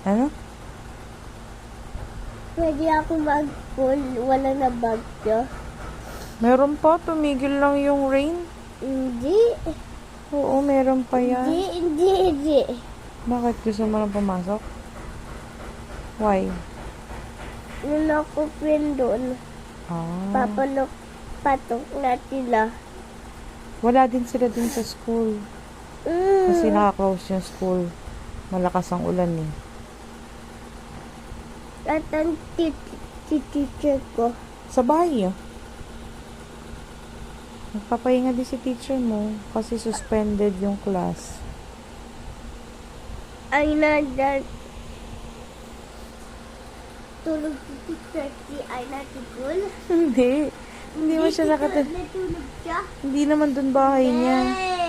Ano? Pwede ako mag-pool. Wala na bagyo. Meron pa. Tumigil lang yung rain. Hindi. Oo, meron pa yan. Hindi. Bakit gusto mo lang pumasok? Why? Nung ako doon, Ah. patok na sila. Wala din sila din sa school. Kasi naka-close yung school. Malakas ang ulan eh. At ang teacher ko. Sa bahay ah. Nagpapahinga din si teacher mo kasi suspended yung class. Ay nandiyan. Tulog si teacher ay natigol. Hindi. Hindi mo siya Natulog siya. Hindi naman dun bahay niya. Hey!